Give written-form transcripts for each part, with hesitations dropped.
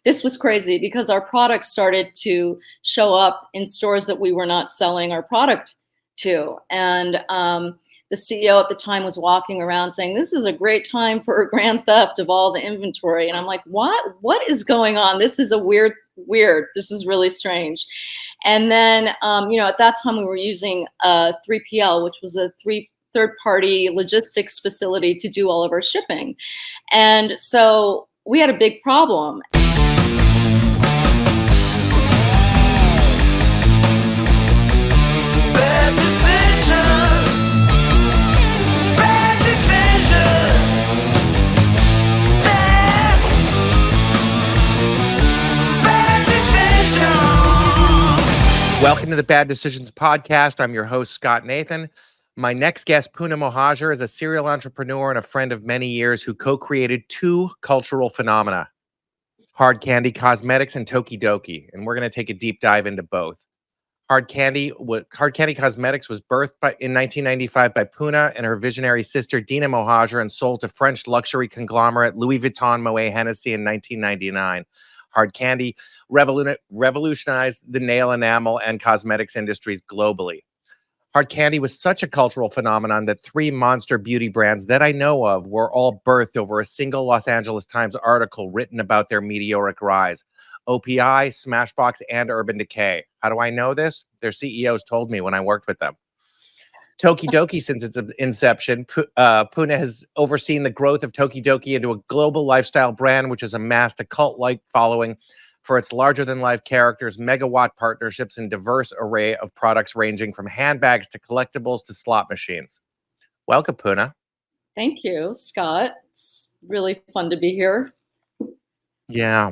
this was crazy because our products started to show up in stores that we were not selling our product to. And the CEO at the time was walking around saying, "This is a great time for a grand theft of all the inventory." And I'm like, what is going on? This is a weird, this is really strange. And then, at that time we were using 3PL, which was a third-party logistics facility to do all of our shipping. And so we had a big problem. Welcome to the Bad Decisions Podcast. I'm your host, Scott Nathan. My next guest, Pooneh Mohajer, is a serial entrepreneur and a friend of many years who co-created two cultural phenomena, hard candy cosmetics and Tokidoki. And we're going to take a deep dive into both. Hard candy cosmetics was birthed in 1995 by Pooneh and her visionary sister, Pooneh Mohajer, and sold to French luxury conglomerate Louis Vuitton, Moet, Hennessey in 1999. Hard candy revolutionized the nail enamel and cosmetics industries globally. Hard candy was such a cultural phenomenon that three monster beauty brands that I know of were all birthed over a single Los Angeles Times article written about their meteoric rise. OPI, Smashbox, and Urban Decay. How do I know this? Their CEOs told me when I worked with them. Tokidoki, since its inception, Pooneh has overseen the growth of Tokidoki into a global lifestyle brand, which has amassed a cult-like following for its larger-than-life characters, megawatt partnerships, and diverse array of products ranging from handbags to collectibles to slot machines. Welcome, Pooneh. Thank you, Scott. It's really fun to be here. Yeah.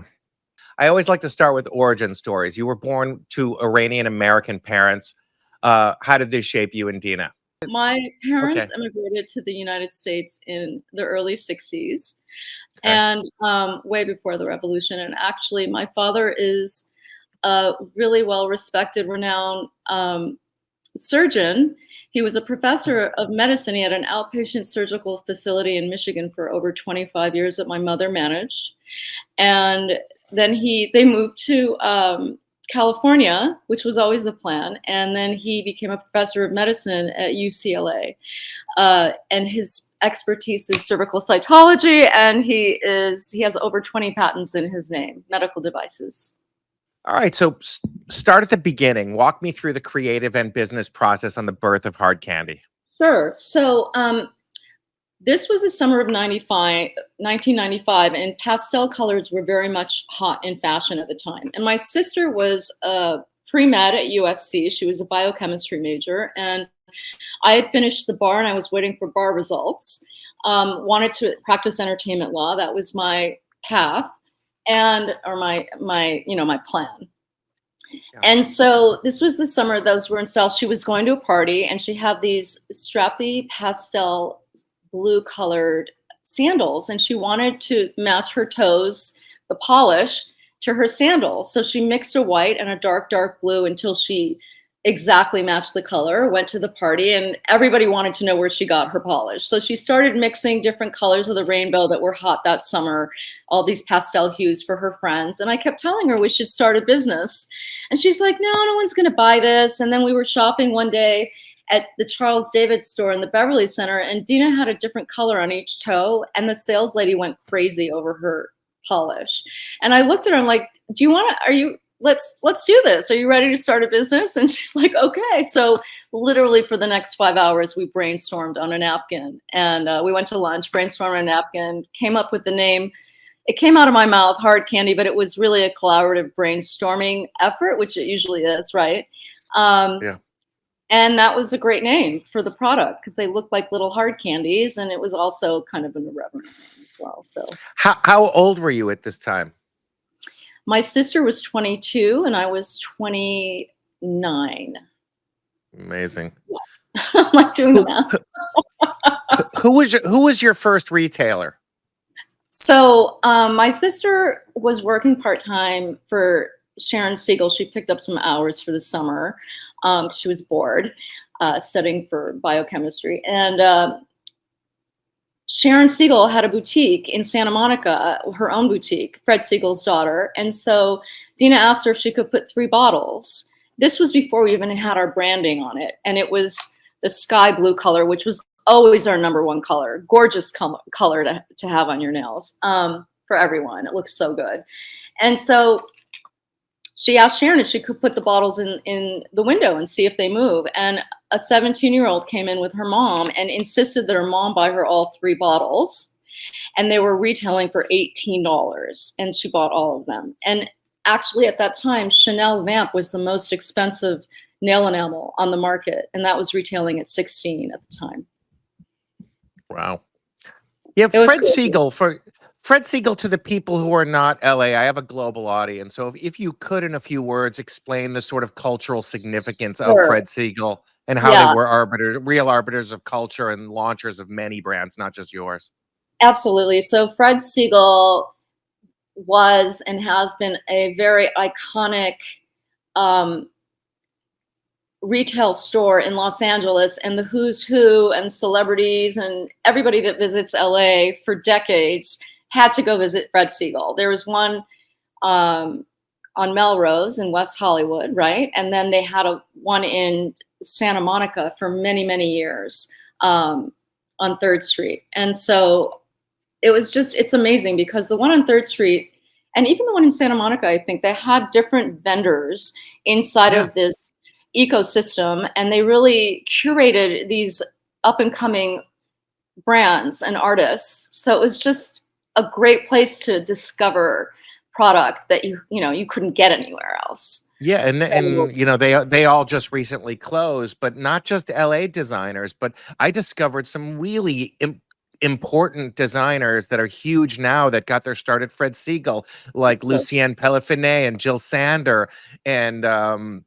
I always like to start with origin stories. You were born to Iranian-American parents. How did they shape you and Dina? My parents immigrated to the United States in the early 60s, and way before the revolution. And actually, my father is a really well-respected, renowned surgeon. He was a professor of medicine. He had an outpatient surgical facility in Michigan for over 25 years that my mother managed. And then they moved to California, which was always the plan. And then he became a professor of medicine at UCLA. And his expertise is cervical cytology, and he has over 20 patents in his name, medical devices. All right, so start at the beginning. Walk me through the creative and business process on the birth of hard candy. Sure. So this was the summer of 1995, and pastel colors were very much hot in fashion at the time. And my sister was pre-med at USC. She was a biochemistry major, and I had finished the bar, and I was waiting for bar results. Wanted to practice entertainment law. That was my path, or my plan. Yeah. And so this was the summer those were in style. She was going to a party, and she had these strappy pastel blue colored sandals, and she wanted to match her toes, the polish, to her sandals. So she mixed a white and a dark blue until she exactly matched the color, went to the party, and everybody wanted to know where she got her polish. So she started mixing different colors of the rainbow that were hot that summer, all these pastel hues for her friends. And I kept telling her we should start a business. And she's like, no one's going to buy this. And then we were shopping one day at the Charles David store in the Beverly Center, and Dina had a different color on each toe, and the sales lady went crazy over her polish. And I looked at her, I'm like, let's do this. Are you ready to start a business? And she's like, okay. So literally for the next 5 hours, we brainstormed on a napkin, and we went to lunch, brainstormed on a napkin, came up with the name. It came out of my mouth, hard candy, but it was really a collaborative brainstorming effort, which it usually is, right? Yeah. And that was a great name for the product because they looked like little hard candies, and it was also kind of an irreverent name as well. So, how old were you at this time? My sister was 22, and I was 29. Amazing. Yes, I'm like doing the math. Who was your first retailer? So, my sister was working part-time for Sharon Siegel. She picked up some hours for the summer. She was bored studying for biochemistry. And Sharon Siegel had a boutique in Santa Monica, her own boutique, Fred Siegel's daughter. And so Dina asked her if she could put 3 bottles. This was before we even had our branding on it. And it was the sky blue color, which was always our #1 color. Gorgeous color to have on your nails, for everyone. It looks so good. And so she asked Sharon if she could put the bottles in the window and see if they move. And a 17-year-old came in with her mom and insisted that her mom buy her all 3 bottles. And they were retailing for $18. And she bought all of them. And actually at that time, Chanel Vamp was the most expensive nail enamel on the market. And that was retailing at $16 at the time. Wow. Yeah, Fred Siegel, to the people who are not LA, I have a global audience. So if you could, in a few words, explain the sort of cultural significance of Fred Siegel and how they were real arbiters of culture and launchers of many brands, not just yours. Absolutely. So Fred Siegel was and has been a very iconic retail store in Los Angeles, and the who's who and celebrities and everybody that visits LA for decades had to go visit Fred Siegel. There was one on Melrose in West Hollywood, right? And then they had one in Santa Monica for many, many years on 3rd Street. And so it's amazing because the one on 3rd Street and even the one in Santa Monica, I think they had different vendors inside of this ecosystem, and they really curated these up and coming brands and artists. So it was just a great place to discover product that you couldn't get anywhere else. Yeah, and they all just recently closed, but not just LA designers, but I discovered some really important designers that are huge now that got their start at Fred Siegel, like Lucienne Pellefinet and Jill Sander and Martin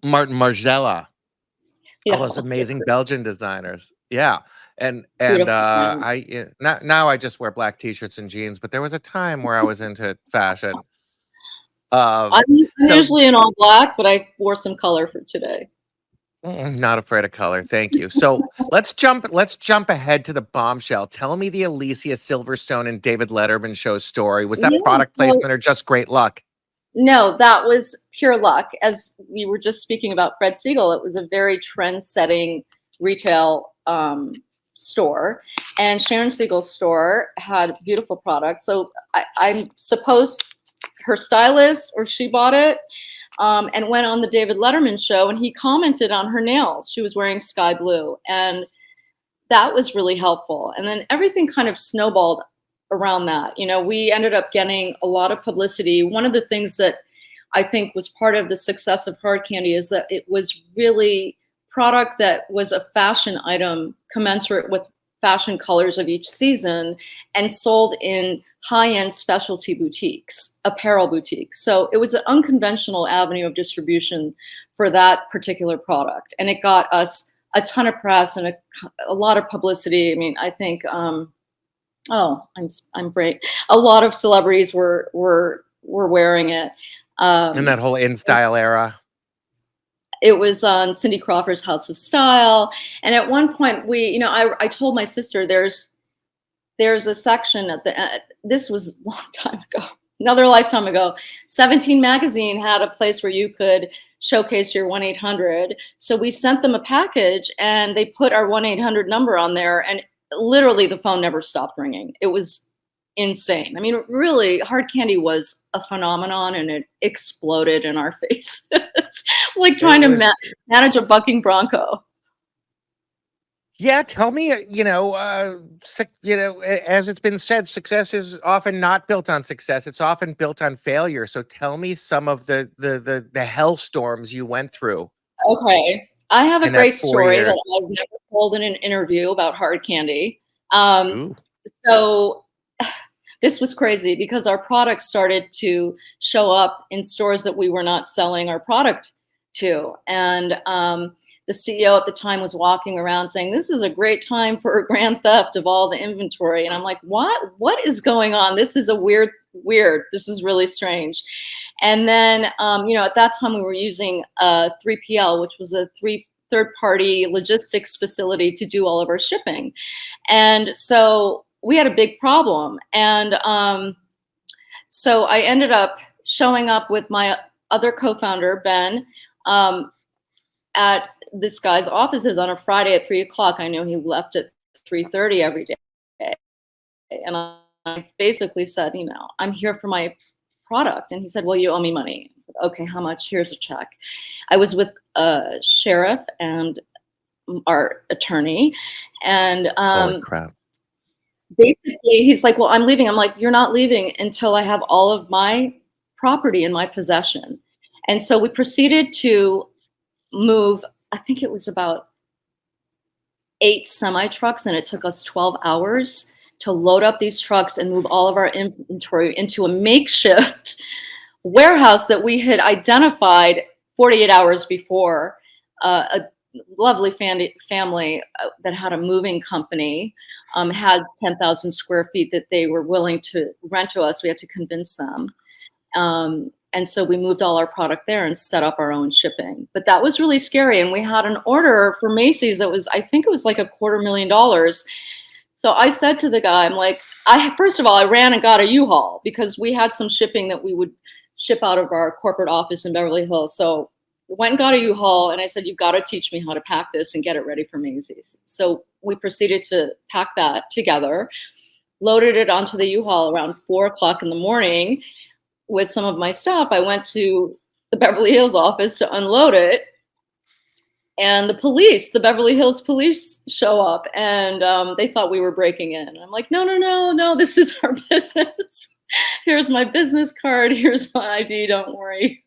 Margiela. All those amazing Belgian designers. Yeah. And now I just wear black t-shirts and jeans, but there was a time where I was into fashion. I'm usually in all black, but I wore some color for today. I'm not afraid of color. Thank you. So let's jump ahead to the bombshell. Tell me the Alicia Silverstone and David Letterman show story. Was that product placement or just great luck? No, that was pure luck. As we were just speaking about Fred Siegel, it was a very trend-setting retail store, and Sharon Siegel's store had beautiful products. So I suppose her stylist or she bought it and went on the David Letterman show, and he commented on her nails. She was wearing sky blue, and that was really helpful. And then everything kind of snowballed around that. We ended up getting a lot of publicity. One of the things that I think was part of the success of Hard Candy is that it was really product that was a fashion item commensurate with fashion colors of each season and sold in high-end specialty boutiques, apparel boutiques. So it was an unconventional avenue of distribution for that particular product. And it got us a ton of press and a lot of publicity. I mean, I think, I'm great. A lot of celebrities were wearing it. In that whole in-style era. It was on Cindy Crawford's House of Style. And at one point I told my sister there's a section at the end. This was a long time ago, another lifetime ago. 17 magazine had a place where you could showcase your 1-800. So we sent them a package and they put our 1-800 number on there, and literally the phone never stopped ringing. It was insane. I mean, really, Hard Candy was a phenomenon, and it exploded in our face. It's like trying to manage a bucking bronco. Yeah, tell me, as it's been said, success is often not built on success. It's often built on failure. So tell me some of the hellstorms you went through. Okay. I have a great story that I've never told in an interview about Hard Candy. So this was crazy because our product started to show up in stores that we were not selling our product to. And the CEO at the time was walking around saying, "This is a great time for a grand theft of all the inventory." And I'm like, what is going on? This is weird. This is really strange. And then, at that time we were using 3PL, which was a third-party logistics facility to do all of our shipping. And so we had a big problem. And so I ended up showing up with my other co-founder, Ben, at this guy's offices on a Friday at 3 o'clock. I knew he left at 3:30 every day. And I basically said, you know, I'm here for my product. And he said, well, you owe me money. Okay, how much? Here's a check. I was with a sheriff and our attorney. And Holy crap. basically he's like, well, I'm leaving. I'm like, you're not leaving until I have all of my property in my possession. And so we proceeded to move, I think it was about 8 semi trucks, and it took us 12 hours to load up these trucks and move all of our inventory into a makeshift warehouse that we had identified 48 hours before. A lovely family that had a moving company had 10,000 square feet that they were willing to rent to us. We had to convince them. And so we moved all our product there and set up our own shipping. But that was really scary. And we had an order for Macy's that was, I think it was like $250,000. So I said to the guy, I'm like, first of all, I ran and got a U-Haul because we had some shipping that we would ship out of our corporate office in Beverly Hills. So we went and got a U-Haul, and I said, you've got to teach me how to pack this and get it ready for Macy's. So we proceeded to pack that together, loaded it onto the U-Haul around 4 o'clock in the morning with some of my stuff. I went to the Beverly Hills office to unload it, and the Beverly Hills police show up, and they thought we were breaking in. And I'm like, no, this is our business. Here's my business card. Here's my ID. Don't worry.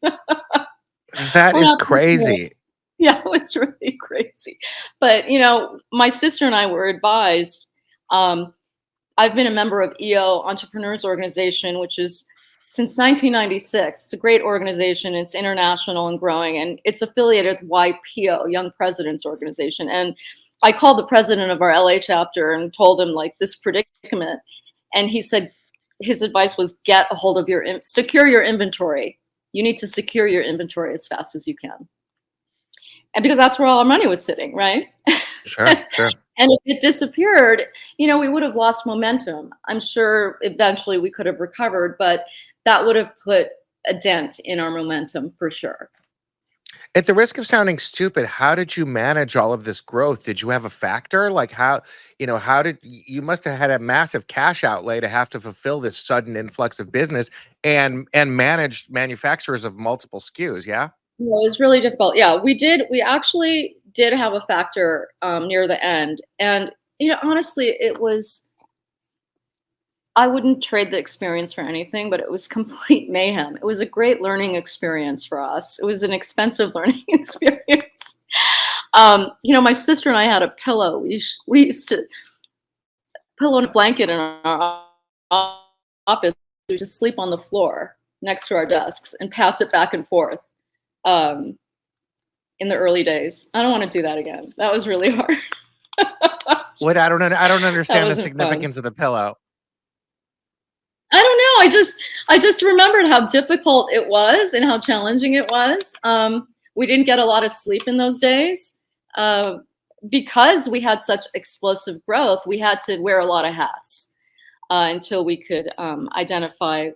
That is crazy. Yeah, it was really crazy. But, you know, my sister and I were advised. I've been a member of EO Entrepreneurs Organization, which is since 1996. It's a great organization. It's international and growing, and it's affiliated with YPO, Young Presidents Organization. And I called the president of our LA chapter and told him like this predicament. And he said his advice was get a hold of secure your inventory. You need to secure your inventory as fast as you can. And because that's where all our money was sitting, right? Sure. And if it disappeared, you know, we would have lost momentum. I'm sure eventually we could have recovered, but that would have put a dent in our momentum for sure. At the risk of sounding stupid, how did you manage all of this growth? Did you have a factor? Like you must have had a massive cash outlay to have to fulfill this sudden influx of business and manage manufacturers of multiple SKUs, yeah? It was really difficult. Yeah, we actually did have a factor near the end. And, you know, honestly, I wouldn't trade the experience for anything, but it was complete mayhem. It was a great learning experience for us. It was an expensive learning experience. You know, my sister and I had a pillow. We used to pillow and a blanket in our office. We would just sleep on the floor next to our desks and pass it back and forth in the early days. I don't want to do that again. That was really hard. What I don't understand the significance of the pillow. I don't know. I just remembered how difficult it was and how challenging it was. We didn't get a lot of sleep in those days because we had such explosive growth. We had to wear a lot of hats until we could identify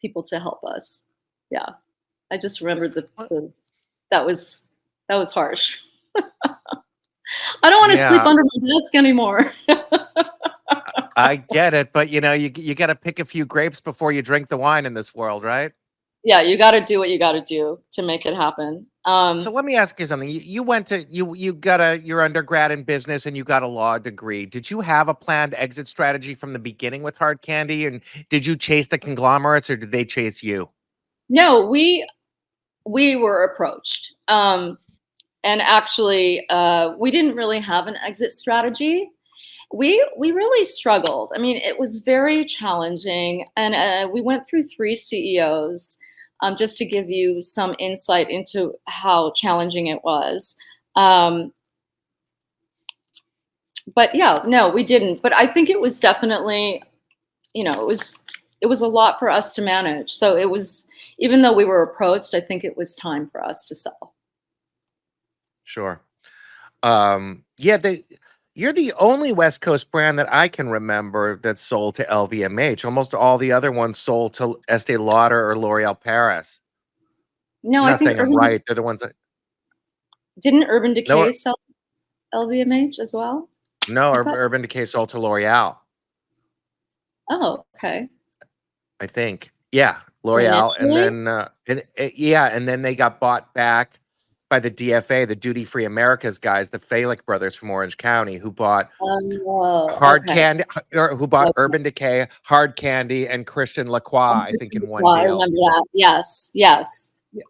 people to help us. Yeah, I just remembered that was harsh. I don't want to sleep under my desk anymore. I get it, but you know, you got to pick a few grapes before you drink the wine in this world, right? Yeah, you got to do what you got to do to make it happen. So let me ask you something. You went to you got your undergrad in business and you got a law degree. Did you have a planned exit strategy from the beginning with Hard Candy, and did you chase the conglomerates or did they chase you? No, we were approached, and actually, we didn't really have an exit strategy. We really struggled. I mean, it was very challenging, and we went through 3 CEOs just to give you some insight into how challenging it was. But yeah, no, we didn't. But I think it was definitely, you know, it was a lot for us to manage. So it was, even though we were approached, I think it was time for us to sell. Sure. Yeah, you're the only West Coast brand that I can remember that sold to LVMH. Almost all the other ones sold to Estee Lauder or L'Oreal Paris. No, I'm I not think saying I'm right. They're the ones that didn't Urban no, Decay sell LVMH as well? no, I thought. Urban Decay sold to L'Oreal. Oh, okay. I think. Yeah, L'Oreal, and Initially. then yeah, and then they got bought back by the DFA, the Duty Free Americas guys, the Falick brothers from Orange County, who bought Oh, Hard okay. Candy, or who bought Okay. Urban Decay, Hard Candy, and Christian Lacroix, I think, in one Well, I deal. remember that. Yes, yes, Yeah.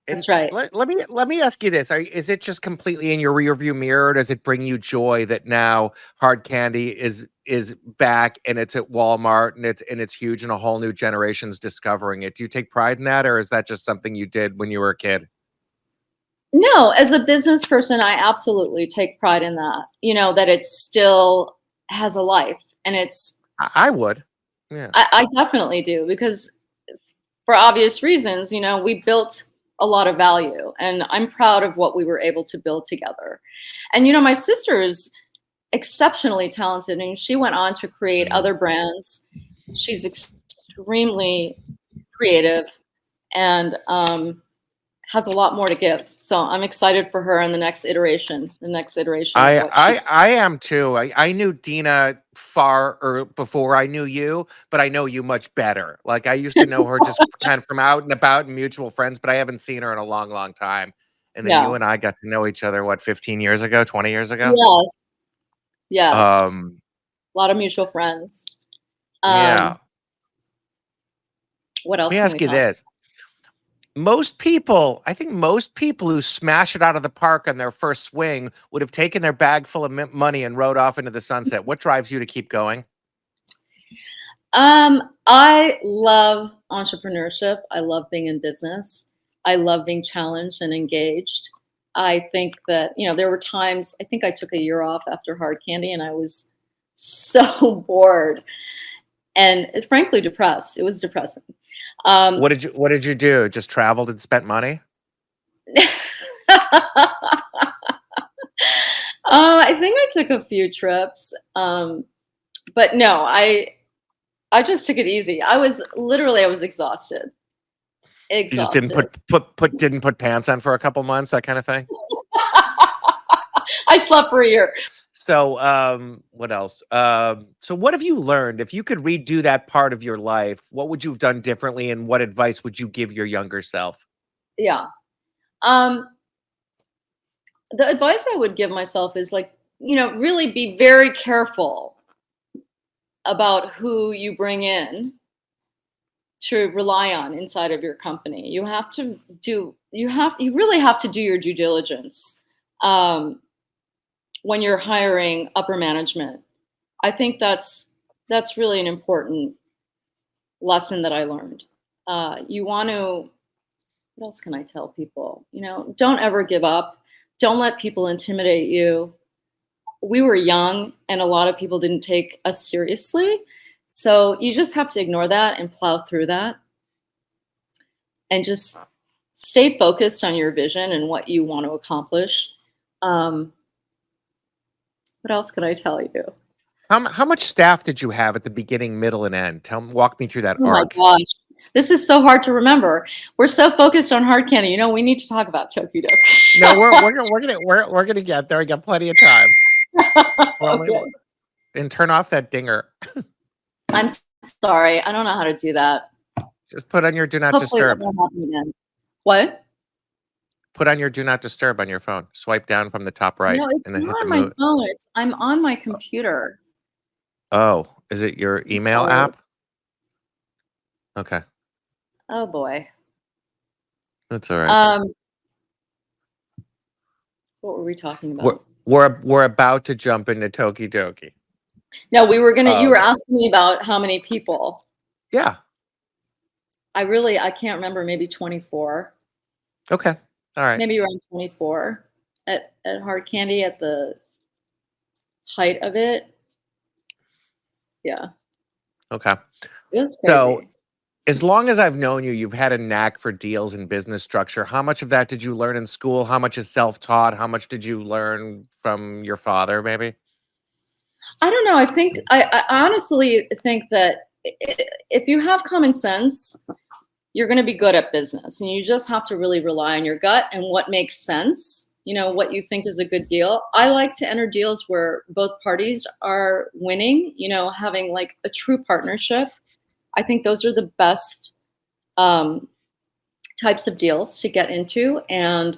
And that's right. let me ask you this: is it just completely in your rearview mirror? Or does it bring you joy that now Hard Candy is back and it's at Walmart and it's huge and a whole new generation's discovering it? Do you take pride in that, or is that just something you did when you were a kid? No, as a business person, I absolutely take pride in that. That it still has a life, and I would. Yeah. I definitely do, because for obvious reasons, we built a lot of value, and I'm proud of what we were able to build together. And my sister is exceptionally talented, and she went on to create Mhm. other brands. She's extremely creative, and has a lot more to give. So I'm excited for her in the next iteration. Of I what she. I I am too. I knew Dina far or before I knew you, but I know you much better. Like I used to know her just kind of from out and about and mutual friends, but I haven't seen her in a long, long time. And then Yeah. you and I got to know each other, what, 15 years ago, 20 years ago? Yes. Yes. Um, A lot of mutual friends. yeah. Um, what Let else me can we ask you talk? this. I think most people who smash it out of the park on their first swing would have taken their bag full of money and rode off into the sunset. What drives you to keep going? I love entrepreneurship. I love being in business. I love being challenged and engaged. I think that, there were times, I think I took a year off after Hard Candy, and I was so bored and frankly depressed. It was depressing. Um, What did you do? Just traveled and spent money? I think I took a few trips, but no, I just took it easy. I was exhausted. You just didn't Exhausted. didn't put pants on for a couple months, that kind of thing? I slept for a year. So, what else? So what have you learned? If you could redo that part of your life, what would you have done differently, and what advice would you give your younger self? Yeah. Um, the advice I would give myself is, like, really be very careful about who you bring in to rely on inside of your company. You really have to do your due diligence when you're hiring upper management. I think that's really an important lesson that I learned. You want to. What else can I tell people? Don't ever give up. Don't let people intimidate you. We were young, and a lot of people didn't take us seriously. So you just have to ignore that and plow through that, and just stay focused on your vision and what you want to accomplish. Um, what else could I tell you? How much staff did you have at the beginning, middle, and end? Walk me through that Oh my arc. gosh. This is so hard to remember. We're so focused on Hard Candy. We need to talk about Tokidoki. No, we're gonna get there. We got plenty of time. We're only Okay. and turn off that dinger. I'm sorry. I don't know how to do that. Just put on your do not Hopefully that disturb. won't happen again. What? Put on your do not disturb on your phone. Swipe down from the top right, No, it's and then hit not the on my move. phone. I'm on my computer. Oh, is it your email Oh, app? Okay, oh boy. that's all right. Um, what were we talking We're about? we're about to jump into Tokidoki. No, you were Um, asking me about how many people. yeah. I can't remember, maybe 24. Okay. All right. Maybe around 24 at Hard Candy at the height of it. Yeah. Okay. It was So crazy. as long as I've known you, you've had a knack for deals and business structure. How much of that did you learn in school? How much is self-taught? How much did you learn from your father, maybe? I don't know. I think I honestly think that if you have common sense, you're going to be good at business, and you just have to really rely on your gut and what makes sense. You know, what you think is a good deal. I like to enter deals where both parties are winning. You know, having like a true partnership. I think those are the best types of deals to get into. And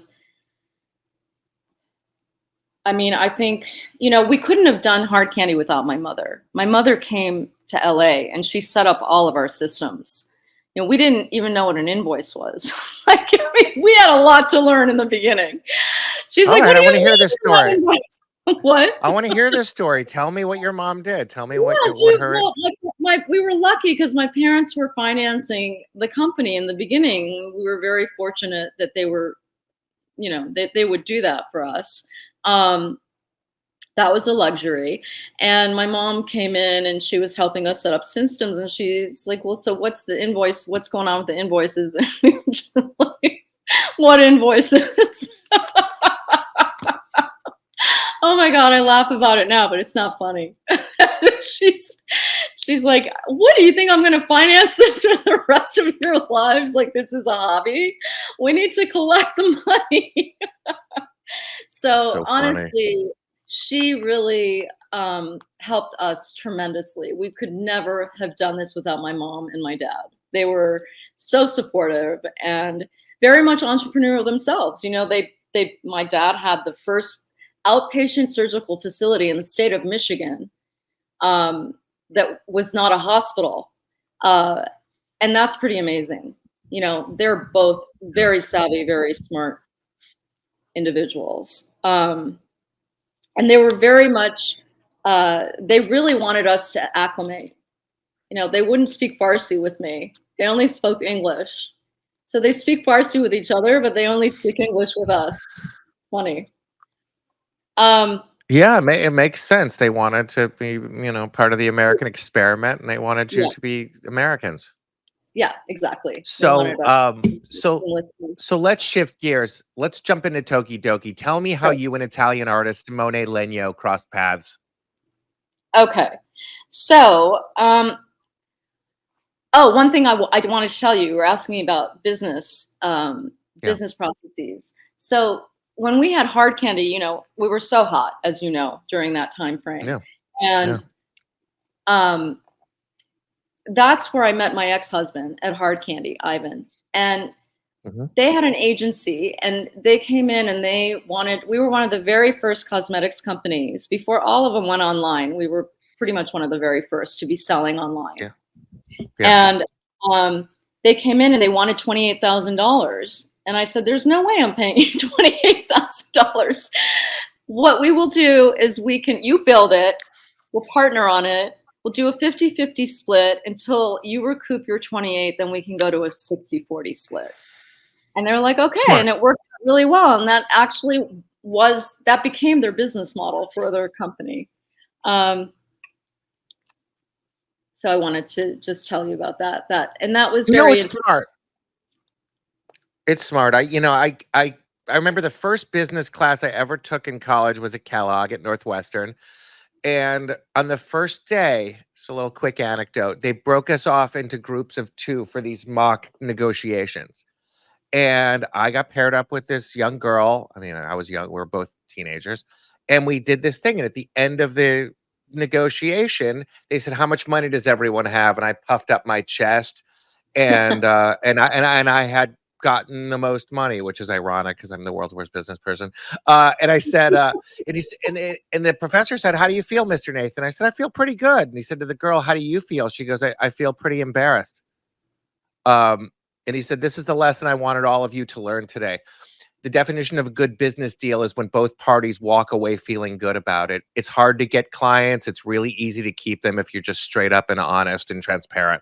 I mean, I think, you know, we couldn't have done hard candy without my mother. My mother came to LA and she set up all of our systems. You know, we didn't even know what an invoice was. Like, I mean, we had a lot to learn in the beginning. She's All like, right, what I do you want to hear this story. mean? What? I want to hear this story. Tell me what your mom did. Tell me Yeah, what her. well, we were lucky because my parents were financing the company in the beginning. We were very fortunate that they were, you know, they would do that for us. That was a luxury. And my mom came in and she was helping us set up systems. And she's like, well, so what's the invoice? What's going on with the invoices? And we were just like, what invoices? Oh my God, I laugh about it now, but it's not funny. she's like, what do you think I'm going to finance this for the rest of your lives? Like, this is a hobby. We need to collect the money. So honestly, she really helped us tremendously. We could never have done this without my mom and my dad. They were so supportive and very much entrepreneurial themselves. You know, my dad had the first outpatient surgical facility in the state of Michigan that was not a hospital. And that's pretty amazing. You know, they're both very savvy, very smart individuals. And they were very much, they really wanted us to acclimate. You know, they wouldn't speak Farsi with me. They only spoke English. So they speak Farsi with each other, but they only speak English with us. It's funny. Yeah, it makes sense. They wanted to be, you know, part of the American experiment, and they wanted you to be Americans. Yeah, exactly. So, so let's shift gears. Let's jump into Tokidoki. Tell me how you and Italian artist Monet Legno crossed paths. Okay, so one thing I wanted to tell you. You were asking me about business business processes. So when we had hard candy, you know, we were so hot, as you know, during that time frame. Yeah. And that's where I met my ex-husband at Hard Candy, Ivan. And they had an agency and they came in and we were one of the very first cosmetics companies. Before all of them went online, we were pretty much one of the very first to be selling online. And they came in and they wanted $28,000. And I said, there's no way I'm paying you $28,000. What we will do is you build it, we'll partner on it, we'll do a 50-50 split until you recoup your 28, then we can go to a 60-40 split. And they're like, okay. Smart. And it worked really well. And that actually became their business model for their company. So I wanted to just tell you about that. And that was very smart. It's smart. I remember the first business class I ever took in college was at Kellogg at Northwestern. And on the first day, just a little quick anecdote, they broke us off into groups of 2 for these mock negotiations. And I got paired up with this young girl. I mean, I was young. We were both teenagers. And we did this thing. And at the end of the negotiation, they said, how much money does everyone have? And I puffed up my chest. And I had gotten the most money, which is ironic because I'm the world's worst business person. And I said, and the professor said, how do you feel, Mr. Nathan? I said, I feel pretty good. And he said to the girl, how do you feel? She goes, I feel pretty embarrassed. And he said, this is the lesson I wanted all of you to learn today. The definition of a good business deal is when both parties walk away feeling good about it. It's hard to get clients. It's really easy to keep them if you're just straight up and honest and transparent.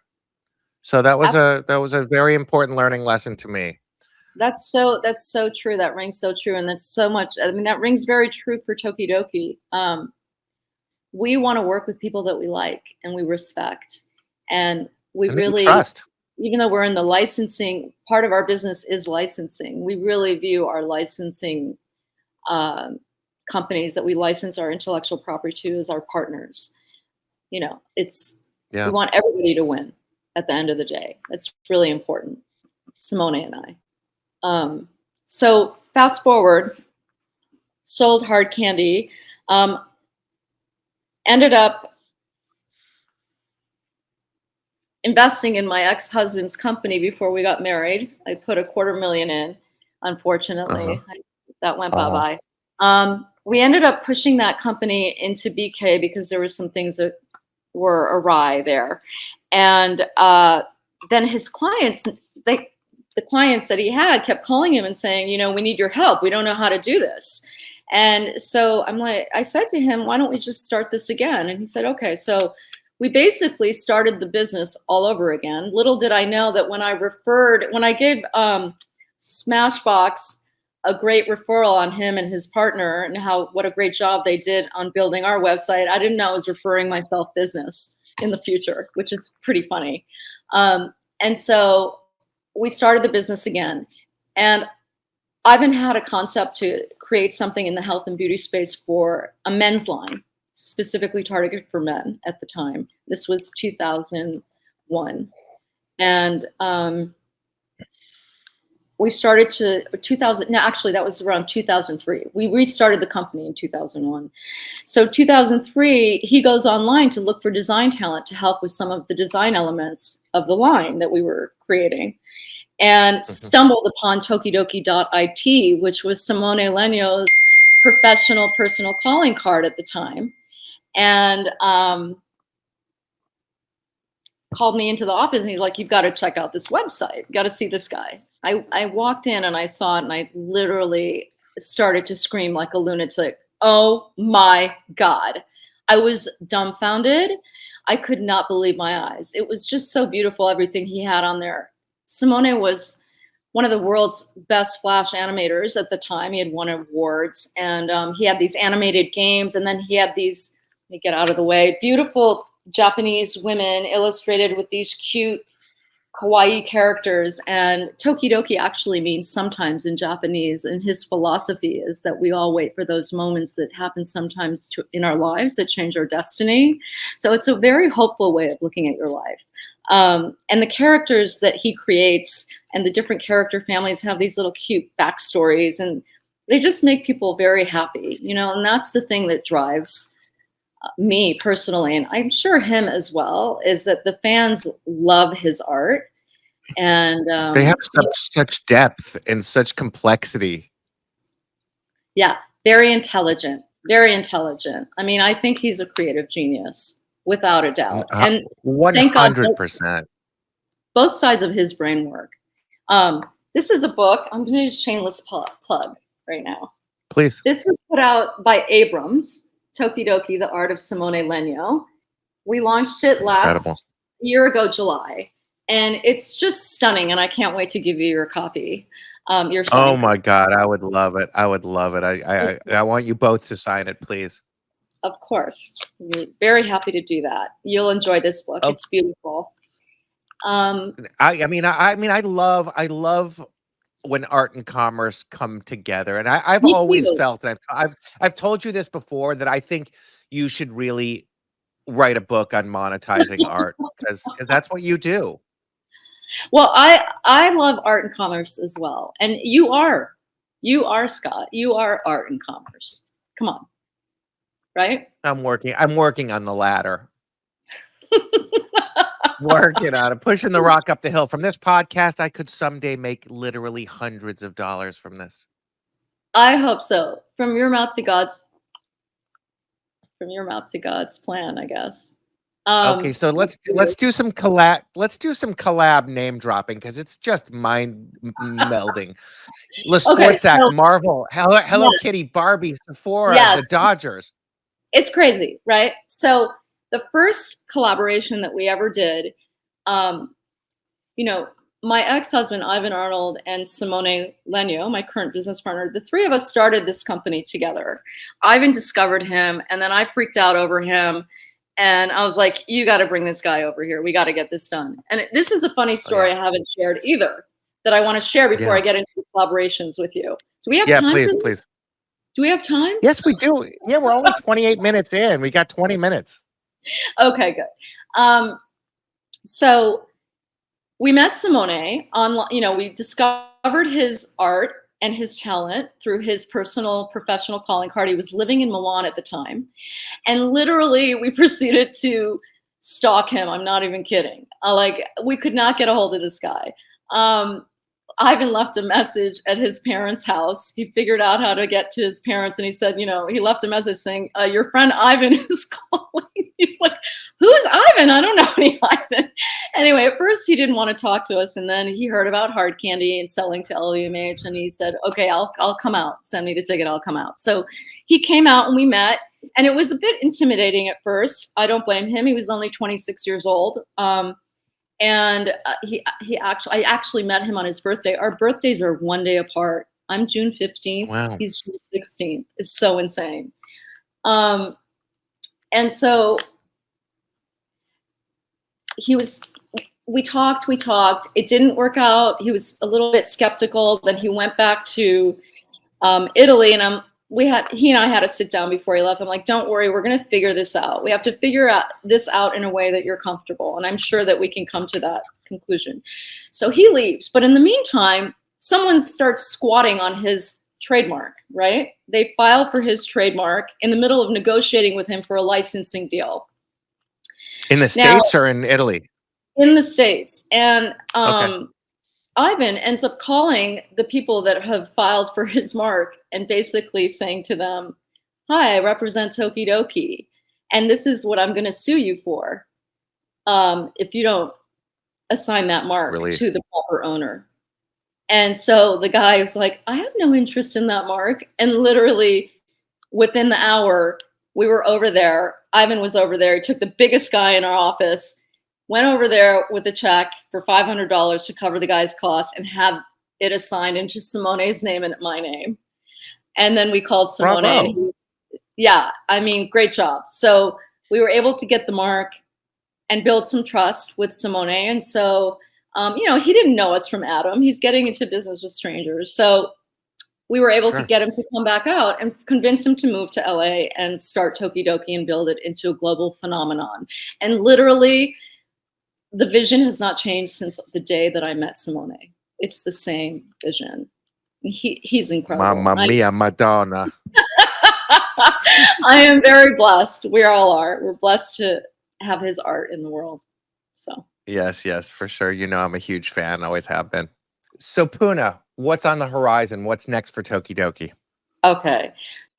So that was a very important learning lesson to me. That's so true. That rings so true. And that's so much, I mean, that rings very true for Tokidoki. We want to work with people that we like and we respect. And we really trust. even though we're in the licensing, part of our business is licensing. We really view our licensing companies that we license our intellectual property to as our partners. You know, we want everybody to win at the end of the day. That's really important. Simone and I. So fast forward, sold hard candy, ended up investing in my ex-husband's company before we got married. I put $250,000 in, unfortunately. That went bye-bye. We ended up pushing that company into BK because there were some things that were awry there. And then his clients, the clients that he had kept calling him and saying, you know, we need your help. We don't know how to do this. And so I said to him, why don't we just start this again? And he said, okay. So we basically started the business all over again. Little did I know that when I gave Smashbox a great referral on him and his partner and what a great job they did on building our website, I didn't know I was referring myself business in the future, which is pretty funny. And so we started the business again. And Ivan had a concept to create something in the health and beauty space for a men's line, specifically targeted for men at the time. This was 2001. And we started that was around 2003. We restarted the company in 2001. So 2003, he goes online to look for design talent to help with some of the design elements of the line that we were creating, and stumbled upon Tokidoki.it, which was Simone Legno's professional personal calling card at the time, and called me into the office, and he's like, you've got to check out this website. You got to see this guy. I walked in and I saw it, and I literally started to scream like a lunatic. Oh my God. I was dumbfounded. I could not believe my eyes. It was just so beautiful, everything he had on there. Simone was one of the world's best Flash animators at the time. He had won awards, and he had these animated games, and then he had these, let me get out of the way, beautiful Japanese women illustrated with these cute kawaii characters. And Tokidoki actually means sometimes in Japanese, and his philosophy is that we all wait for those moments that happen sometimes in our lives that change our destiny. So it's a very hopeful way of looking at your life. And the characters that he creates and the different character families have these little cute backstories, and they just make people very happy, you know, and that's the thing that drives me personally, and I'm sure him as well, is that the fans love his art, and they have such depth and such complexity. Yeah, very intelligent, very intelligent. I mean, I think he's a creative genius without a doubt, and 100%. Both sides of his brain work. This is a book. I'm going to use shameless plug right now. Please. This was put out by Abrams. Tokidoki, The Art of Simone Legno. We launched it last year ago, July, and it's just stunning, and I can't wait to give you your copy. Oh my God, I would love it. I would love it. I want you both to sign it, please. Of course. I'm very happy to do that. You'll enjoy this book. Okay. It's beautiful. I mean, I love when art and commerce come together, and I've always felt, and I've told you this before, that I think you should really write a book on monetizing art, because that's what you do. Well, I love art and commerce as well, and you are Scott. You are art and commerce. Come on, right? I'm working on the latter. Working on it, pushing the rock up the hill. From this podcast, I could someday make literally hundreds of dollars from this. I hope so. From your mouth to God's plan, I guess. Okay, so let's do some collab name dropping, because it's just mind melding. Sportsac, Marvel, Hello Kitty, Barbie, Sephora, the Dodgers. It's crazy, right? So the first collaboration that we ever did, you know, my ex-husband, Ivan Arnold, and Simone Legno, my current business partner, the three of us started this company together. Ivan discovered him, and then I freaked out over him. And I was like, you got to bring this guy over here. We got to get this done. And this is a funny story I haven't shared either that I want to share before I get into collaborations with you. Do we have time please, for this? please. Do we have time? Yes, we do. Yeah, we're only 28 minutes in. We got 20 minutes. Okay, good. So we met Simone on, we discovered his art and his talent through his personal professional calling card. He was living in Milan at the time. And literally we proceeded to stalk him. I'm not even kidding. We could not get a hold of this guy. Ivan left a message at his parents' house. He figured out how to get to his parents, and he said, he left a message saying, your friend Ivan is calling. He's like, who's Ivan? I don't know any Ivan. Anyway, at first he didn't want to talk to us, and then he heard about hard candy and selling to LVMH, and he said, okay, I'll come out. Send me the ticket, I'll come out. So he came out and we met, and it was a bit intimidating at first. I don't blame him. He was only 26 years old. And I actually met him on his birthday. Our birthdays are one day apart. I'm June 15th. Wow. He's June 16th. It's so insane. And so we talked. It didn't work out. He was a little bit skeptical. Then he went back to Italy, and he and I had to sit down before he left. I'm like, don't worry, we're going to figure this out. We have to figure this out in a way that you're comfortable. And I'm sure that we can come to that conclusion. So he leaves. But in the meantime, someone starts squatting on his trademark, right? They file for his trademark in the middle of negotiating with him for a licensing deal. In the States or in Italy? In the States. And Ivan ends up calling the people that have filed for his mark and basically saying to them, hi, I represent Tokidoki, and this is what I'm going to sue you for if you don't assign that mark to the proper owner. And so the guy was like, I have no interest in that mark. And literally within the hour, we were over there. Ivan was over there. He took the biggest guy in our office, went over there with a check for $500 to cover the guy's cost and had it assigned into Simone's name and my name. And then we called Simone. And great job. So we were able to get the mark and build some trust with Simone. And so, he didn't know us from Adam. He's getting into business with strangers. So we were able to get him to come back out and convince him to move to LA and start Tokidoki and build it into a global phenomenon. And literally, the vision has not changed since the day that I met Simone. It's the same vision. He's incredible. Mamma mia, Madonna. I am very blessed. We all are. We're blessed to have his art in the world. So yes, for sure. I'm a huge fan. Always have been. So Pooneh, what's on the horizon? What's next for Tokidoki? Okay.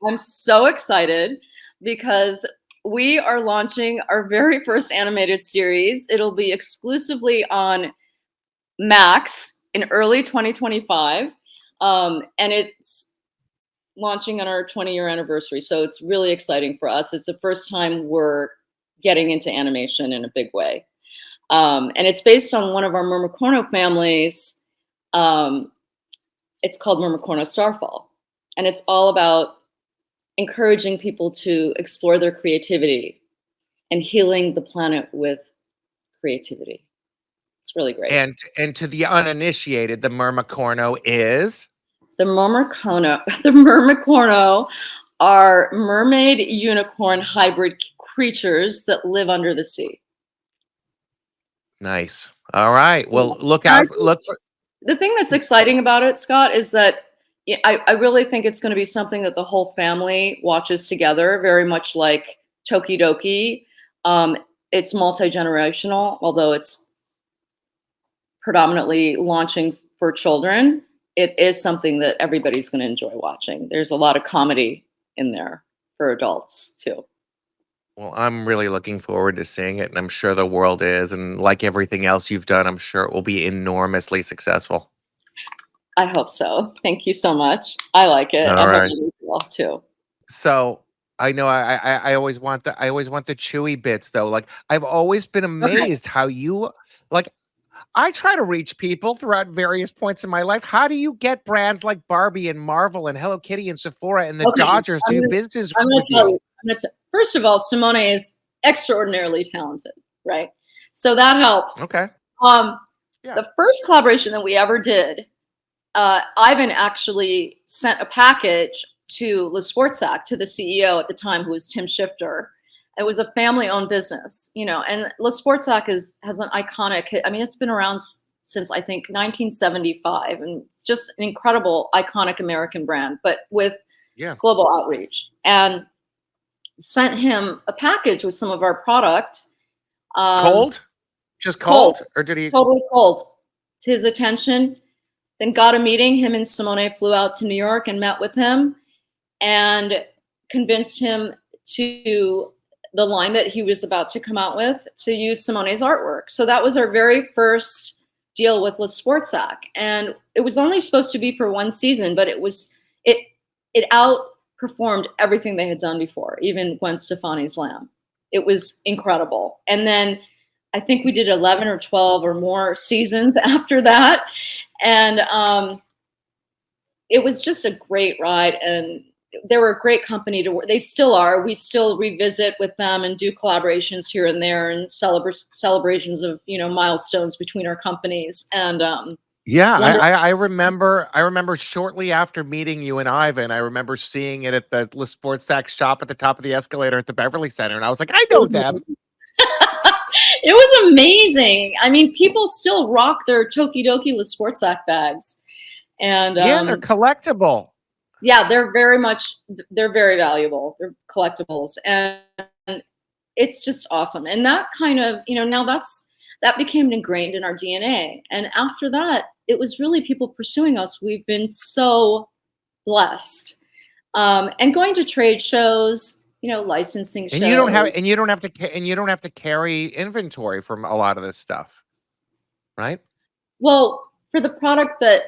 I'm so excited because we are launching our very first animated series. It'll be exclusively on Max in early 2025. And it's launching on our 20-year anniversary. So it's really exciting for us. It's the first time we're getting into animation in a big way. And it's based on one of our Mermicorno families. It's called Mermicorno Starfall. And it's all about encouraging people to explore their creativity and healing the planet with creativity. It's really great. And to the uninitiated, the Mermicorno is? The Mermicorno are mermaid unicorn hybrid creatures that live under the sea. Nice. All right. Well, look for the thing that's exciting about it, Scott, is that I really think it's going to be something that the whole family watches together, very much like Tokidoki. It's multi-generational, although it's predominantly launching for children. It is something that everybody's going to enjoy watching. There's a lot of comedy in there for adults too. Well, I'm really looking forward to seeing it, and I'm sure the world is. And like everything else you've done, I'm sure it will be enormously successful. I hope so. Thank you so much. I like it. All I right. hope you do well too. So I know I always want the chewy bits though. Like I've always been amazed how you I try to reach people throughout various points in my life. How do you get brands like Barbie and Marvel and Hello Kitty and Sephora and the Dodgers to do business with you? First of all, Simone is extraordinarily talented, right? So that helps. Okay. Um, Yeah. the first collaboration that we ever did, Ivan actually sent a package to Le Sportsac, to the CEO at the time, who was Tim Shifter. It was a family-owned business, you know, and Le Sportsac has an iconic. I mean, it's been around since I think 1975, and it's just an incredible, iconic American brand, but with global outreach. And sent him a package with some of our product. Cold? Just cold? Or did he? Totally cold to his attention. Then got a meeting. Him and Simone flew out to New York and met with him and convinced him to the line that he was about to come out with to use Simone's artwork. So that was our very first deal with Le Sportsac. And it was only supposed to be for one season, but it outperformed everything they had done before, even Gwen Stefani's Lamb. It was incredible. And then I think we did 11 or 12 or more seasons after that. And it was just a great ride. And they were a great company to work. They still are. We still revisit with them and do collaborations here and there and celebrations of, you know, milestones between our companies. And I remember shortly after meeting you and Ivan, I remember seeing it at the Le Sportsac shop at the top of the escalator at the Beverly Center. And I was like, I know them. It was amazing. I mean, people still rock their Tokidoki Le Sportsac bags. And they're collectible. Yeah, they're very valuable. They're collectibles. And it's just awesome. And that kind of, you know, now that became ingrained in our DNA. And after that, it was really people pursuing us. We've been so blessed. And going to trade shows, you know, licensing shows. And you don't have to carry inventory from a lot of this stuff, right? Well, for the product that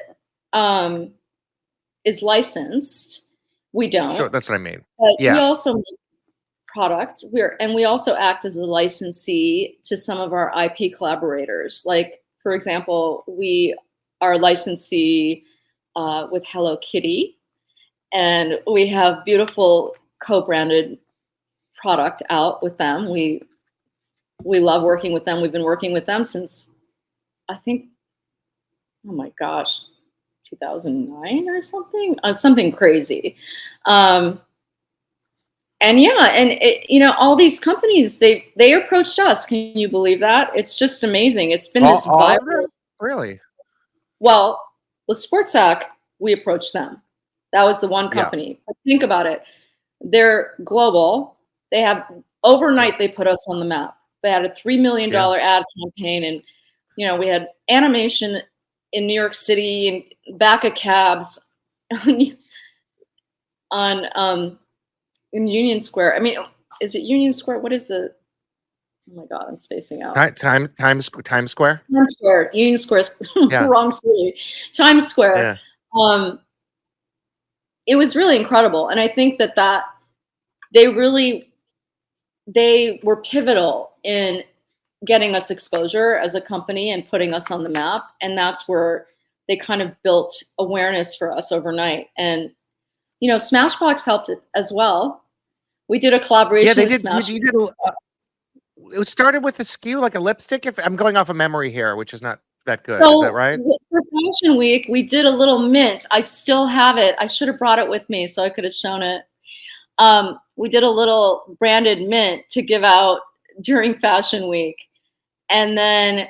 is licensed, we don't. Sure, that's what I mean. But we also make product. We also act as a licensee to some of our IP collaborators. Like, for example, we are licensee with Hello Kitty, and we have beautiful co-branded product out with them. We love working with them. We've been working with them since, I think, oh my gosh, 2009 or something, something crazy. And yeah, and you know, all these companies, they approached us. Can you believe that? It's just amazing. It's been this viral. Really? Well, the Sportsac, we approached them. That was the one company. But think about it. They're global. They have overnight. They put us on the map. They had a $3 million ad campaign, and you know, we had animation in New York City and back of cabs on in Union Square. I mean, is it Union Square? What is the? Oh my God, I'm spacing out. Times Square. Times Square. Union Square is wrong city. Times Square. Yeah. It was really incredible, and I think that they were pivotal in getting us exposure as a company and putting us on the map, and that's where they kind of built awareness for us overnight. And you know, Smashbox helped it as well. We did a collaboration. Yeah, they with did. Smashbox. It started with a SKU, like a lipstick. If I'm going off of memory here, which is not that good. So, is that right? For Fashion Week, we did a little mint. I still have it. I should have brought it with me so I could have shown it. We did a little branded mint to give out during Fashion Week. And then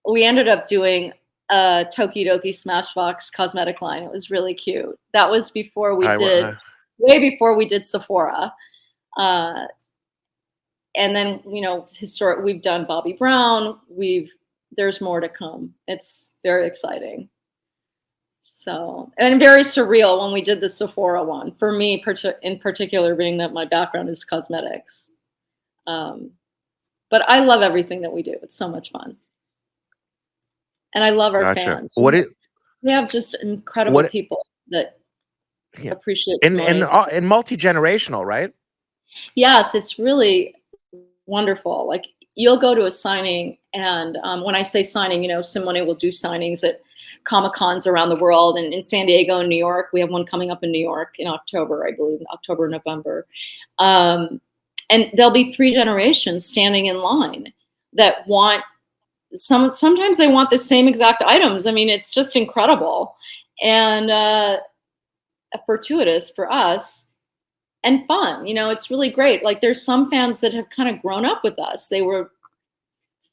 we ended up doing a Tokidoki Smashbox cosmetic line. It was really cute. That was before we way before we did Sephora. And then, you know, we've done Bobbi Brown. There's more to come. It's very exciting. So, and very surreal when we did the Sephora one, for me in particular, being that my background is cosmetics. But I love everything that we do. It's so much fun. And I love our fans. We have just incredible people that appreciate it. And multi-generational, right? Yes, it's really wonderful. Like, you'll go to a signing, and when I say signing, you know, Simone will do signings at Comic-Cons around the world, and in San Diego and New York. We have one coming up in New York in October, I believe, October, November. and there'll be 3 generations standing in line that want sometimes they want the same exact items. I mean, it's just incredible and fortuitous for us and fun. It's really great. Like there's some fans that have kind of grown up with us. They were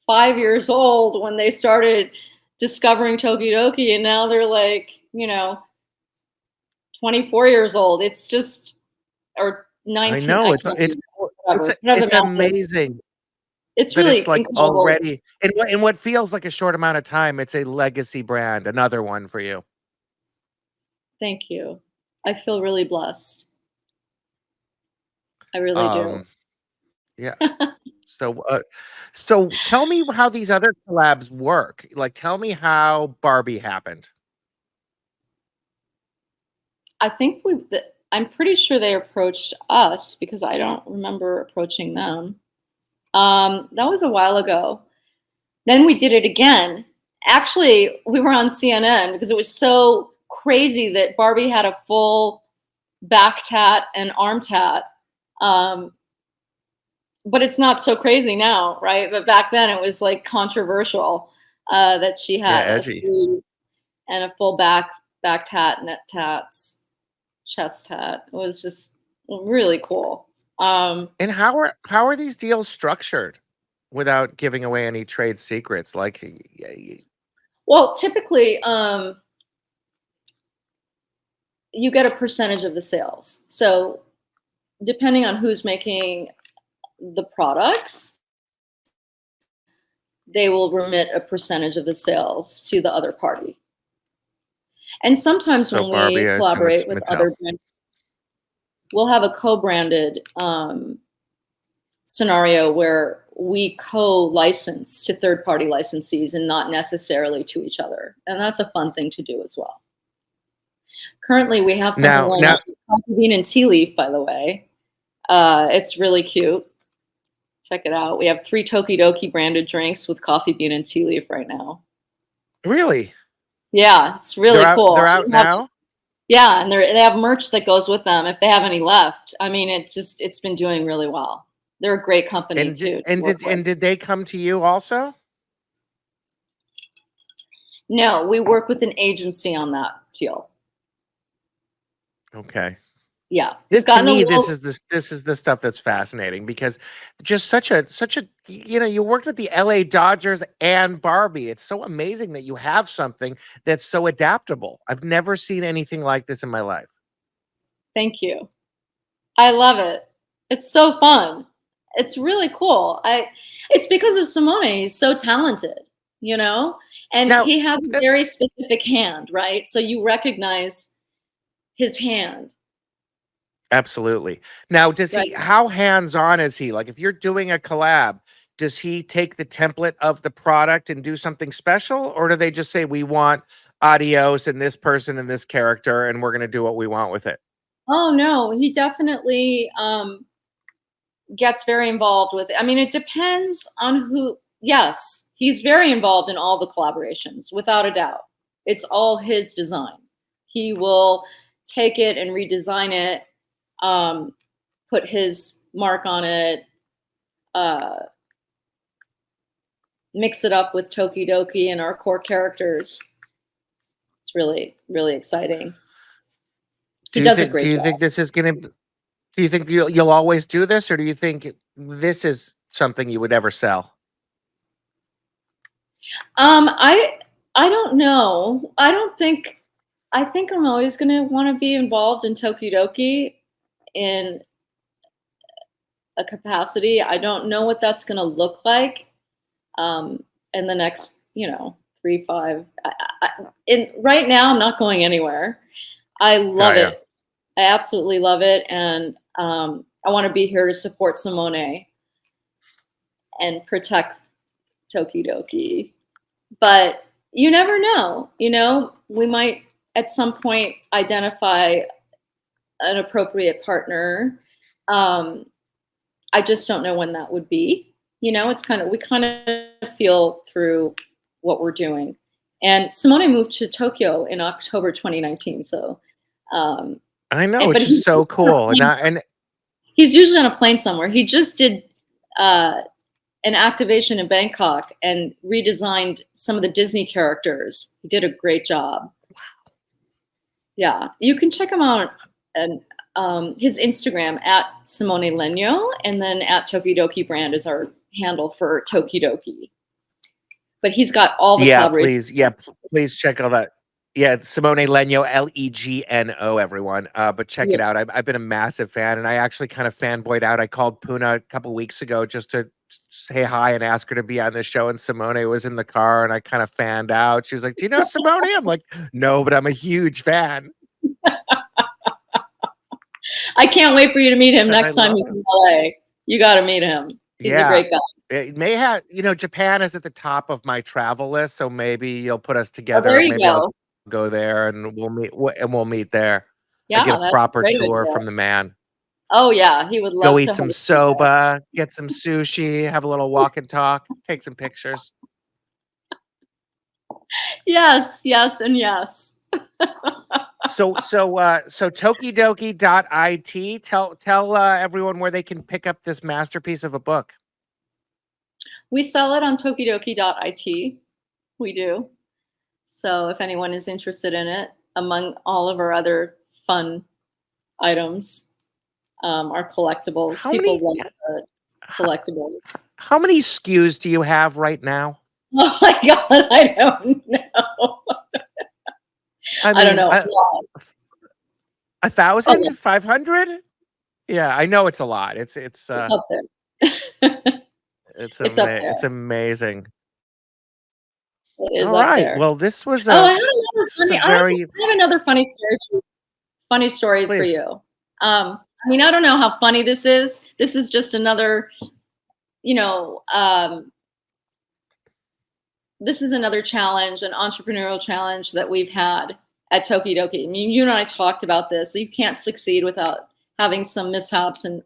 5 years old when they started discovering Tokidoki, and now they're like, 24 years old. It's just, or 19. I know I can't it's remember, whatever it's the math is. amazing It's that it's really like incredible. already in what feels like a short amount of time. It's a legacy brand, another one for you. Thank you. I feel really blessed. I really do. Yeah. So tell me how these other collabs work. Like, tell me how Barbie happened. I think I'm pretty sure they approached us because I don't remember approaching them. That was a while ago. Then we did it again. Actually, we were on CNN because it was so crazy that Barbie had a full back tat and arm tat. But it's not so crazy now, right? But back then it was like controversial that she had a Edgy. sleeve and a full back tat, neck tats, chest tat. It was just really cool. And how are these deals structured without giving away any trade secrets? Like, Well, typically, you get a percentage of the sales. So depending on who's making the products, they will remit a percentage of the sales to the other party. And sometimes so when Barbie, we I assume collaborate it's with Mattel. other brands, we'll have a co-branded scenario where we co-license to third-party licensees and not necessarily to each other. And that's a fun thing to do as well. Currently, we have something going on with coffee bean and tea leaf, by the way. It's really cute. Check it out. We have 3 Tokidoki branded drinks with coffee bean and tea leaf right now. Really? Yeah, it's really cool. They're out now? Yeah, and they have merch that goes with them if they have any left. I mean, it's been doing really well. They're a great company too. And did they come to you also? No, we work with an agency on that deal. Okay. Yeah. This is the stuff that's fascinating because just such a you worked with the LA Dodgers and Barbie. It's so amazing that you have something that's so adaptable. I've never seen anything like this in my life. Thank you. I love it. It's so fun. It's really cool. It's because of Simone. He's so talented, and Now, he has a very specific hand, right? So you recognize his hand. Absolutely. Now, how hands-on is he? Like, if you're doing a collab, does he take the template of the product and do something special? Or do they just say, we want Adios and this person and this character, and we're going to do what we want with it? Oh, no, he definitely gets very involved with it. I mean, it depends on who. Yes, he's very involved in all the collaborations, without a doubt. It's all his design. He will take it and redesign it. Put his mark on it, mix it up with Tokidoki and our core characters. It's really, really exciting. He does a great job. Do you think this is going to? Do you think you'll always do this, or do you think this is something you would ever sell? I don't know. I think I'm always going to want to be involved in Tokidoki in a capacity. I don't know what that's going to look like in the next, 3, 5. Right now, I'm not going anywhere. I love it. I absolutely love it, and I want to be here to support Simone and protect Tokidoki. But you never know. We might at some point identify an appropriate partner. I just don't know when that would be. We kind of feel through what we're doing. And Simone moved to Tokyo in October 2019. So I know, which is so cool. He's usually on a plane somewhere. He just did an activation in Bangkok and redesigned some of the Disney characters. He did a great job. Yeah, you can check him out and his Instagram at Simone Legno, and then at Tokidoki brand is our handle for Tokidoki. But he's got all the collaborations. Please check all that. Yeah, it's Simone Legno, Legno, everyone. But check it out. I've been a massive fan, and I actually kind of fanboyed out. I called Pooneh a couple weeks ago just to say hi and ask her to be on the show, and Simone was in the car, and I kind of fanned out. She was like, "Do you know Simone?" I'm like, "No, but I'm a huge fan." I can't wait for you to meet him next time he's in LA. You got to meet him. He's a great guy. It may have, Japan is at the top of my travel list, so maybe you'll put us together. Oh, there you maybe go. I'll go there and we'll meet there. Yeah, I get a proper tour from the man. Oh yeah, he would love to go eat some soba, get some sushi, have a little walk and talk, take some pictures. Yes, and yes. So Tokidoki.it. Tell everyone where they can pick up this masterpiece of a book. We sell it on Tokidoki.it. We do. So if anyone is interested in it, among all of our other fun items, our collectibles. People love the collectibles. How many SKUs do you have right now? Oh my God, I don't know. I don't know. 1,000? 500? Yeah, I know it's a lot. It's up there. It's amazing. It is all up right. there. Well, this was I have another funny story for you. I don't know how funny this is. This is just another, this is another challenge, an entrepreneurial challenge that we've had at Tokidoki. I mean, you and I talked about this. So you can't succeed without having some mishaps and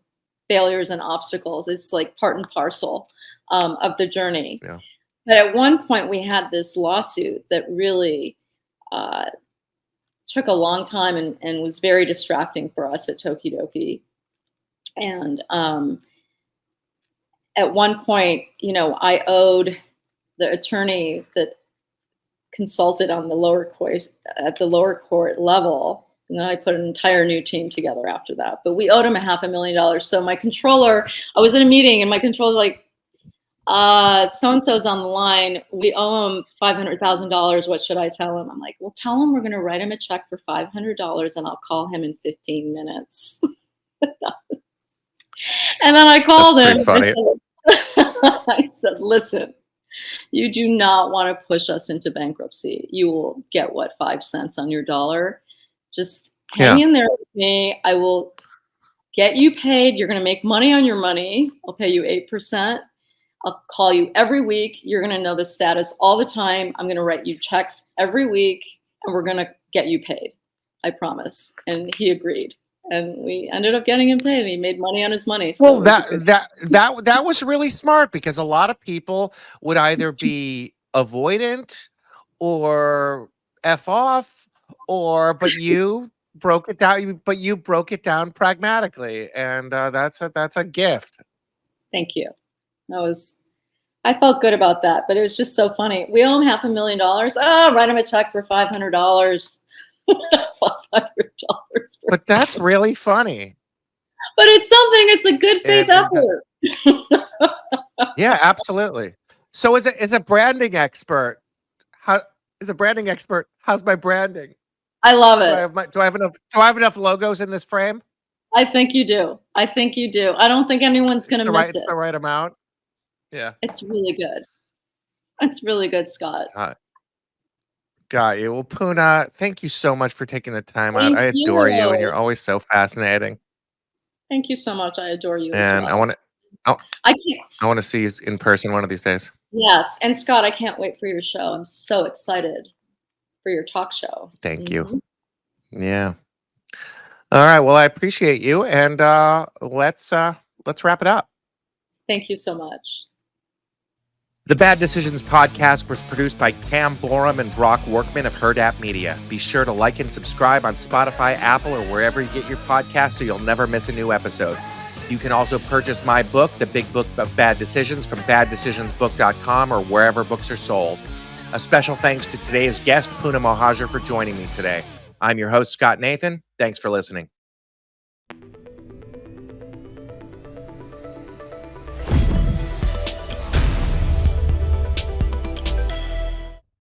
failures and obstacles. It's like part and parcel of the journey. Yeah. But at one point, we had this lawsuit that really took a long time and was very distracting for us at Tokidoki. And at one point, I owed the attorney that consulted on the lower court level, and then I put an entire new team together after that. But we owed him $500,000. So my controller, I was in a meeting, and my controller's like, so-and-so's on the line. We owe him $500,000. What should I tell him? I'm like, well, tell him we're going to write him a check for $500 and I'll call him in 15 minutes. And then I called him. I said, listen, you do not want to push us into bankruptcy. You will get 5 cents on your dollar. Just hang in there with me. I will get you paid. You're going to make money on your money. I'll pay you 8%. I'll call you every week. You're going to know the status all the time. I'm going to write you checks every week, and we're going to get you paid. I promise. And he agreed. And we ended up getting him paid. And he made money on his money. So well, that was really smart, because a lot of people would either be avoidant or F off, but you broke it down. But you broke it down pragmatically, and that's a gift. Thank you. I felt good about that, but it was just so funny. We owe him $500,000. Oh, write him a check for $500. $500. But that's really funny. But it's a good faith effort. Yeah, absolutely. So as a branding expert, how's my branding? I love it. Do I have enough logos in this frame? I think you do. I don't think anyone's going to miss it. It's the right amount. Yeah. It's really good. It's really good, Scott. Got you. Well, Pooneh, thank you so much for taking the time out. I adore you, and you're always so fascinating. Thank you so much. I adore you as well. And I want to see you in person one of these days. Yes. And Scott, I can't wait for your show. I'm so excited for your talk show. Thank you. Yeah. All right. Well, I appreciate you, and let's wrap it up. Thank you so much. The Bad Decisions podcast was produced by Cam Borum and Brock Workman of Herd App Media. Be sure to like and subscribe on Spotify, Apple, or wherever you get your podcasts so you'll never miss a new episode. You can also purchase my book, The Big Book of Bad Decisions, from baddecisionsbook.com or wherever books are sold. A special thanks to today's guest, Pooneh Mohajer, for joining me today. I'm your host, Scott Nathan. Thanks for listening.